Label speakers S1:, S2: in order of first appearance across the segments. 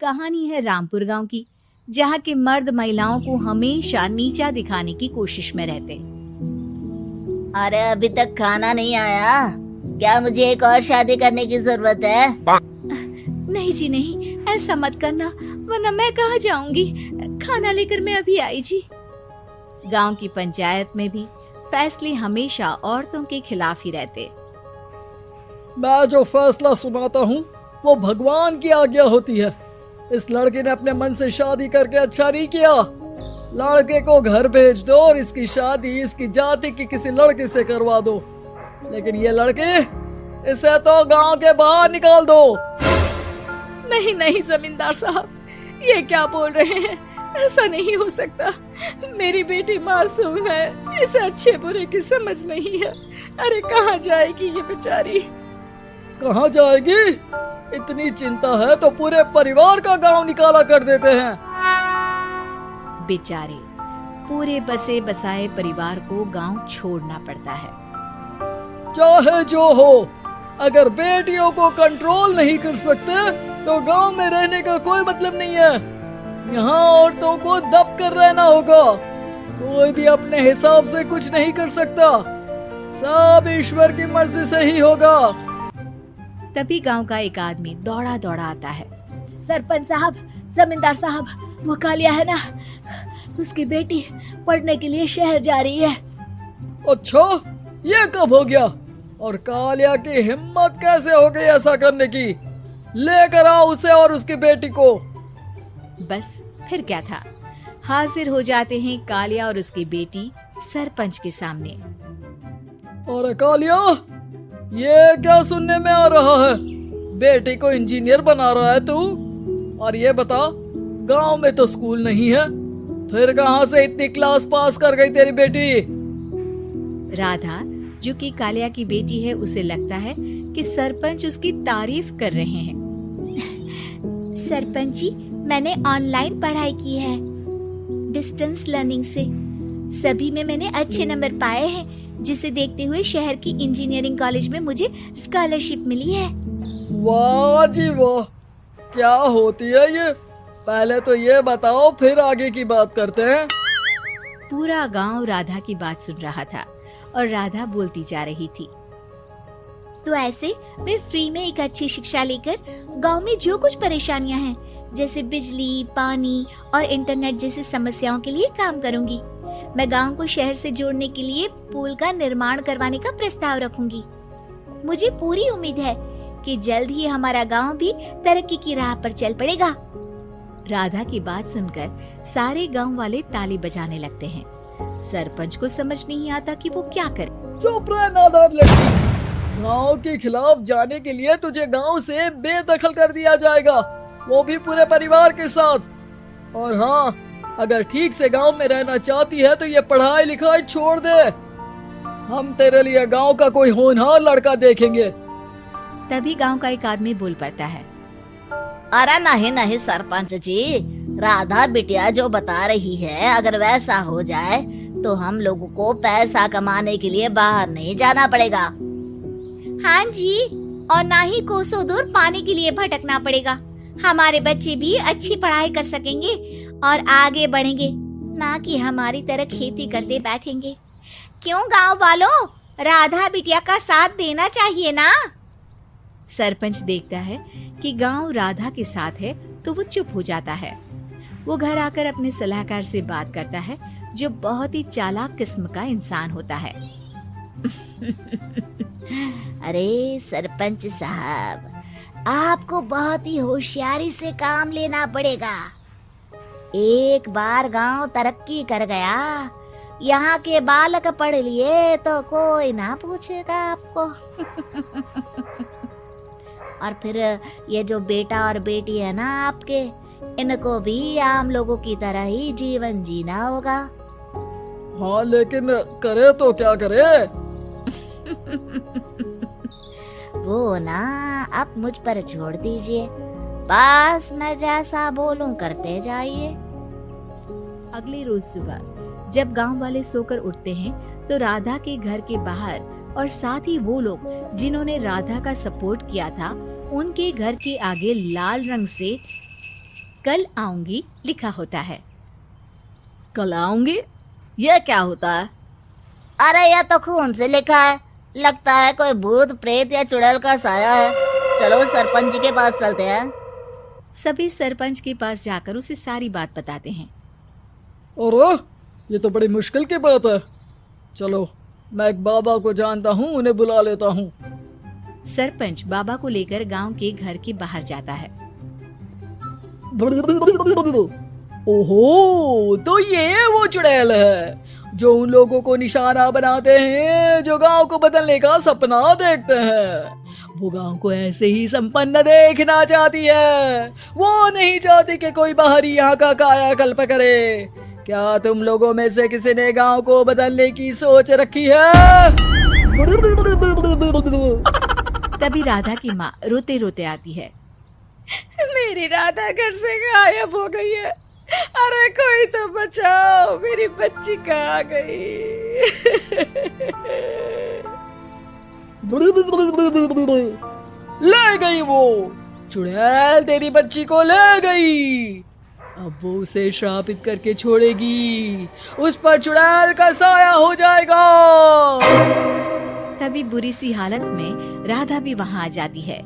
S1: कहानी है रामपुर गांव की, जहाँ के मर्द महिलाओं को हमेशा नीचा दिखाने की कोशिश में रहते।
S2: अरे अभी तक खाना नहीं आया क्या? मुझे एक और शादी करने की जरूरत है।
S1: नहीं जी नहीं, ऐसा मत करना, वरना मैं कहाँ जाऊंगी। खाना लेकर मैं अभी आई जी। गांव की पंचायत में भी फैसले हमेशा औरतों के खिलाफ ही रहते।
S3: मैं जो फैसला सुनाता हूँ वो भगवान की आज्ञा होती है। इस लड़के ने अपने मन से शादी करके अच्छा नहीं किया। लड़के को घर भेज दो और इसकी शादी इसकी जाति की किसी लड़के से करवा दो, लेकिन ये लड़के, इसे तो गांव के बाहर निकाल दो।
S1: नहीं नहीं जमींदार साहब, ये क्या बोल रहे हैं? ऐसा नहीं हो सकता। मेरी बेटी मासूम है, इसे अच्छे बुरे की समझ नहीं है। अरे कहाँ जाएगी ये बेचारी?
S3: कहाँ जाएगी? इतनी चिंता है तो पूरे परिवार का गांव निकाला कर देते हैं।
S1: बेचारे पूरे बसे बसाए परिवार को गांव छोड़ना पड़ता है।
S3: चाहे जो हो, अगर बेटियों को कंट्रोल नहीं कर सकते तो गांव में रहने का कोई मतलब नहीं है। यहाँ औरतों को दब कर रहना होगा। कोई भी अपने हिसाब से कुछ नहीं कर सकता, सब ईश्वर की मर्जी से ही होगा।
S1: तभी गांव का एक आदमी दौड़ा दौड़ा आता है।
S2: सरपंच साहब, जमींदार साहब, वो कालिया है ना, उसकी बेटी पढ़ने के लिए शहर जा रही है।
S3: अच्छा, ये कब हो गया? और कालिया की हिम्मत कैसे हो गई ऐसा करने की? लेकर आओ उसे और उसकी बेटी को।
S1: बस फिर क्या था, हाजिर हो जाते हैं कालिया और उसकी बेटी सरपंच के सामने।
S3: अरे कालिया, ये क्या सुनने में आ रहा है? बेटी को इंजीनियर बना रहा है तू? और ये बता, गांव में तो स्कूल नहीं है, फिर कहां से इतनी क्लास पास कर गई तेरी बेटी?
S1: राधा, जो कि कालिया की बेटी है, उसे लगता है कि सरपंच उसकी तारीफ कर रहे हैं।
S2: सरपंच जी, मैंने ऑनलाइन पढ़ाई की है, डिस्टेंस लर्निंग से। सभी में मैंने अच्छे नंबर पाए हैं, जिसे देखते हुए शहर की इंजीनियरिंग कॉलेज में मुझे स्कॉलरशिप मिली है।
S3: वाह जी वाह, क्या होती है ये? पहले तो ये बताओ, फिर आगे की बात करते हैं।
S1: पूरा गांव राधा की बात सुन रहा था और राधा बोलती जा रही थी।
S2: तो ऐसे मैं फ्री में एक अच्छी शिक्षा लेकर गांव में जो कुछ परेशानियां हैं, जैसे बिजली, पानी और इंटरनेट जैसी समस्याओं के लिए काम करूंगी। मैं गांव को शहर से जोड़ने के लिए पुल का निर्माण करवाने का प्रस्ताव रखूंगी। मुझे पूरी उम्मीद है कि जल्द ही हमारा गांव भी तरक्की की राह पर चल पड़ेगा।
S1: राधा की बात सुनकर सारे गांव वाले ताली बजाने लगते हैं। सरपंच को समझ नहीं आता कि वो क्या करे।
S3: चुप रह नादान लड़की, गांव के खिलाफ जाने के लिए तुझे गांव से बेदखल कर दिया जाएगा, वो भी पूरे परिवार के साथ। और हाँ, अगर ठीक से गांव में रहना चाहती है तो ये पढ़ाई लिखाई छोड़ दे। हम तेरे लिए गांव का कोई होनहार लड़का देखेंगे।
S1: तभी गांव का एक आदमी बोल पड़ता है।
S2: अरे नहीं नहीं सरपंच जी, राधा बिटिया जो बता रही है, अगर वैसा हो जाए तो हम लोगों को पैसा कमाने के लिए बाहर नहीं जाना पड़ेगा। हाँ जी, और ना ही कोसों दूर पानी के लिए भटकना पड़ेगा। हमारे बच्चे भी अच्छी पढ़ाई कर सकेंगे और आगे बढ़ेंगे, ना कि हमारी तरह खेती करते बैठेंगे। क्यों गांव वालों, राधा बिटिया का साथ देना चाहिए ना।
S1: सरपंच देखता है कि गांव राधा के साथ है तो वो चुप हो जाता है। वो घर आकर अपने सलाहकार से बात करता है, जो बहुत ही चालाक किस्म का इंसान होता है।
S2: अरे सरपंच साहब, आपको बहुत ही होशियारी से काम लेना पड़ेगा। एक बार गांव तरक्की कर गया, यहाँ के बालक पढ़ लिए तो कोई ना पूछेगा आपको। और फिर ये जो बेटा और बेटी है ना आपके, इनको भी आम लोगों की तरह ही जीवन जीना होगा।
S3: हाँ, लेकिन करे तो क्या करे?
S2: वो ना आप मुझ पर छोड़ दीजिए, बस मैं जैसा बोलूं करते जाइए।
S1: अगले रोज सुबह जब गांव वाले सोकर उठते हैं तो राधा के घर के बाहर और साथ ही वो लोग जिन्होंने राधा का सपोर्ट किया था, उनके घर के आगे लाल रंग से कल आऊंगी लिखा होता है।
S2: कल आऊंगी, यह क्या होता है? अरे यह तो खून से लिखा है, लगता है कोई भूत प्रेत या चुड़ैल का साया है। चलो सरपंच जी के पास चलते हैं।
S1: सभी सरपंच के पास जाकर उसे सारी बात बताते हैं।
S3: अरे ये तो बड़ी मुश्किल की बात है। चलो मैं एक बाबा को जानता हूँ, उन्हें बुला लेता हूँ।
S1: सरपंच बाबा को लेकर गांव के घर के बाहर जाता है।
S3: ओहो, तो ये वो चुड़ैल है जो उन लोगों को निशाना बनाते हैं जो गांव को बदलने का सपना देखते हैं। वो गांव को ऐसे ही संपन्न देखना चाहती है, वो नहीं चाहती कि कोई बाहरी यहाँ का कायाकल्प करे। क्या तुम लोगों में से किसी ने गांव को बदलने की सोच रखी है?
S1: तभी राधा की माँ रोते रोते आती है।
S2: मेरी राधा घर से गायब हो गई है। अरे कोई तो बचाओ, मेरी बच्ची कहाँ गई?
S3: ले गई वो चुड़ैल, तेरी बच्ची को ले गई। अब वो उसे श्रापित करके छोड़ेगी, उस पर चुड़ैल का साया हो जाएगा।
S1: तभी बुरी सी हालत में राधा भी वहाँ आ जाती है।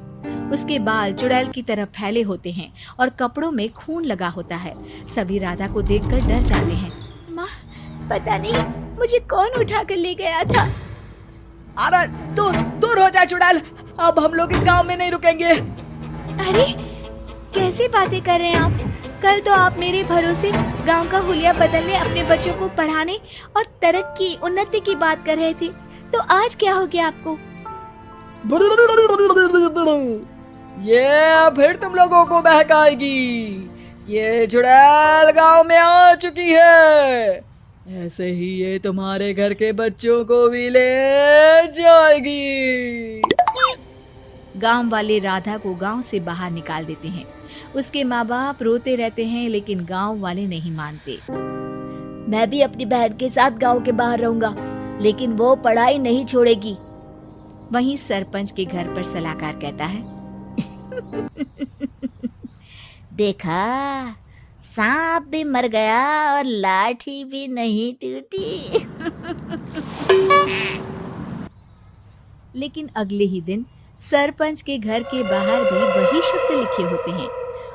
S1: उसके बाल चुड़ैल की तरह फैले होते हैं और कपड़ों में खून लगा होता है। सभी राधा को देखकर डर जाते हैं। माँ, पता नहीं मुझे कौन उठा कर ले गया था।
S3: अरे दूर दूर हो जा चुड़ैल, अब हम लोग इस गांव में नहीं रुकेंगे।
S1: अरे कैसे बातें कर रहे हैं आप? कल तो आप मेरे भरोसे गांव का हुलिया बदलने, अपने बच्चों को पढ़ाने और तरक्की उन्नति की बात कर रहे थे, तो आज क्या हो गया आपको?
S3: ये फिर तुम लोगों को बहकाएगी। ये चुड़ैल गांव में आ चुकी है, ऐसे ही ये तुम्हारे घर के बच्चों को भी ले जाएगी।
S1: गांव वाले राधा को गांव से बाहर निकाल देते हैं। उसके माँ बाप रोते रहते हैं, लेकिन गांव वाले नहीं मानते।
S2: मैं भी अपनी बहन के साथ गांव के बाहर रहूंगा, लेकिन वो पढ़ाई नहीं छोड़ेगी।
S1: वहीं सरपंच के घर पर सलाहकार कहता है।
S2: देखा, सांप भी मर गया और लाठी भी नहीं टूटी।
S1: लेकिन अगले ही दिन सरपंच के घर के बाहर भी वही शब्द लिखे होते हैं।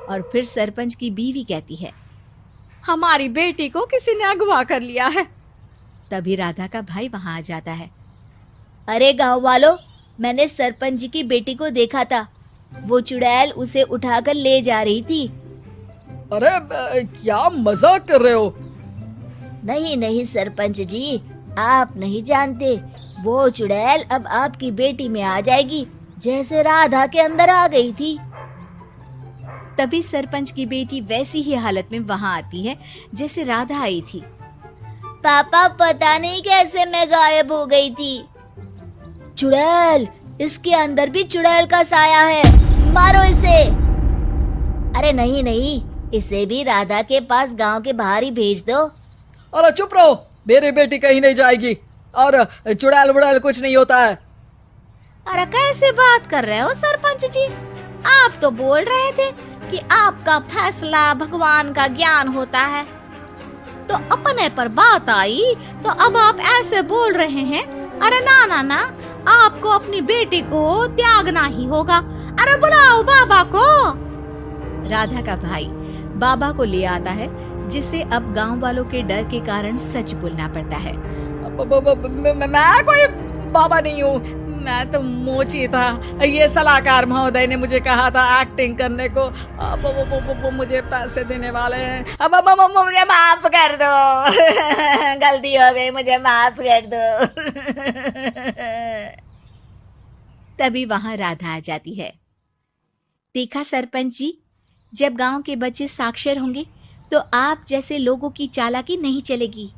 S1: और फिर सरपंच की बीवी कहती है,
S2: हमारी बेटी को किसी ने अगवा कर लिया है।
S1: तभी राधा का भाई वहां आ जाता है।
S2: अरे गांव वालों, मैंने सरपंच जी की बेटी को देखा था। वो चुड़ैल उसे उठाकर ले जा रही थी।
S3: अरे क्या मजाक कर रहे हो?
S2: नहीं नहीं सरपंच जी, आप नहीं जानते। वो चुड़ैल अब आपकी बेटी में आ जाएगी, जैसे राधा के अंदर आ गई थी।
S1: तभी सरपंच की बेटी वैसी ही हालत में वहां आती है जैसे राधा आई थी।
S2: पापा, पता नहीं कैसे मैं गायब हो गई थी। चुड़ैल, इसके अंदर भी चुड़ैल का साया है, मारो इसे। अरे नहीं नहीं, इसे भी राधा के पास गांव के बाहर ही भेज दो।
S3: अरे चुप रहो, मेरी बेटी कहीं नहीं जाएगी और चुड़ैल वुड़ैल कुछ नहीं होता है।
S2: अरे कैसे बात कर रहे हो सरपंच जी? आप तो बोल रहे थे कि आपका फैसला भगवान का ज्ञान होता है, तो अपने पर बात आई तो अब आप ऐसे बोल रहे हैं। अरे ना ना ना, आपको अपनी बेटी को त्यागना ही होगा। अरे बुलाओ बाबा को।
S1: राधा का भाई बाबा को ले आता है, जिसे अब गांव वालों के डर के कारण सच बोलना पड़ता है।
S3: मैं कोई बाबा नहीं हूँ, मैं तो मोची था। ये सलाहकार महोदय ने मुझे कहा था एक्टिंग करने को। वो मुझे पैसे देने वाले हैं। अब
S2: मुझे माफ कर दो। गलती हो गई, मुझे माफ कर दो।
S1: तभी वहां राधा आ जाती है। देखा सरपंच जी, जब गांव के बच्चे साक्षर होंगे तो आप जैसे लोगों की चालाकी नहीं चलेगी।